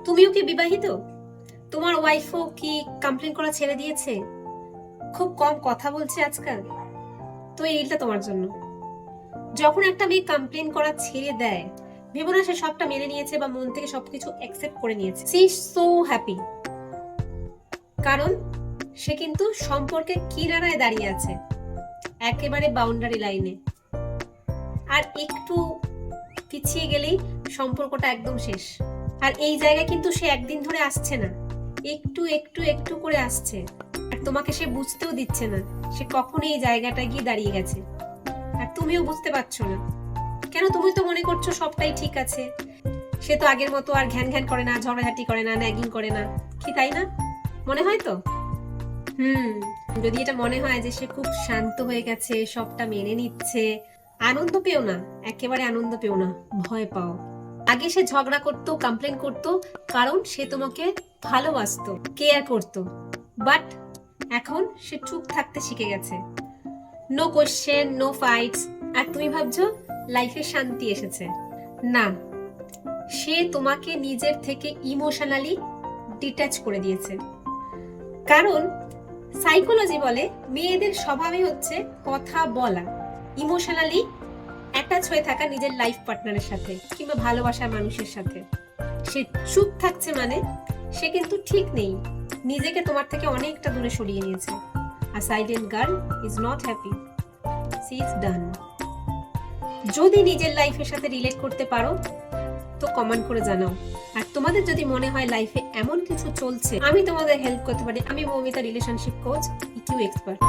তুমিও কি বিবাহিত? তোমার ওয়াইফও কি কমপ্লেন করা ছেড়ে দিয়েছে? খুব কম কথা বলছে আজকাল? তো এই রিলটা তোমার জন্য। যখন একটা মেয়ে কমপ্লেন করা ছেড়ে দেয়, ভেবো না সে সবটা মেনে নিয়েছে বা মন থেকে সবকিছু অ্যাকসেপ্ট করে নিয়েছে। সি ইজ সো হ্যাপি, কারণ সে কিন্তু সম্পর্কে কিনারায় দাঁড়িয়ে আছে, একেবারে বাউন্ডারি লাইনে। আর একটু পিছিয়ে গেলেই সম্পর্কটা একদম শেষ। আর এই জায়গায় কিন্তু সে একদিন ধরে আসছে না, একটু একটু একটু করে আসছে। আর তোমাকে সে বুঝতেও দিচ্ছে না সে কখন এই জায়গাটা গিয়ে দাঁড়িয়ে গেছে। আর তুমিও বুঝতে পারছো না কেন। তুমি তো মনে করছো সবটাই ঠিক আছে, সে তো আগের মতো আর ঘ্যান ঘ্যান করে না, ঝগড়াঝাটি করে না, ন্যাগিং করে না, কি তাই না? মনে হয় তো। যদি এটা মনে হয় যে সে খুব শান্ত হয়ে গেছে, সবটা মেনে নিচ্ছে, আনন্দ পেও না, একেবারে আনন্দ পেও না, ভয় পাও। আগে সে ঝগড়া করতো, কমপ্লেন করতো, কারণ সে তোমাকে ভালোবাসতো, কেয়ার করতো। বাট এখন সে চুপ থাকতে শিখে গেছে। No question, no fights. আর তুমি ভাবছো লাইফে শান্তি এসেছে। না, সে তোমাকে নিজের থেকে ইমোশনালি ডিট্যাচ করে দিয়েছে। কারণ সাইকোলজি বলে মেয়েদের স্বভাবই হচ্ছে কথা বলা, ইমোশনালি অ্যাটাচ হয়ে থাকা নিজের লাইফ পার্টনারের সাথে কিংবা ভালোবাসার মানুষের সাথে। সে চুপ থাকছে মানে সে কিন্তু ঠিক নেই, নিজেকে তোমার থেকে অনেকটা দূরে সরিয়ে নিয়েছে। A silent girl is not happy, she is done. যদি নিজের লাইফের সাথে রিলেট করতে পারো তো কমেন্ট করে জানাও। আর তোমাদের যদি মনে হয় লাইফে এমন কিছু চলছে আমি তোমাদের হেল্প করতে পারি, আমি Moumita, relationship coach, EQ expert.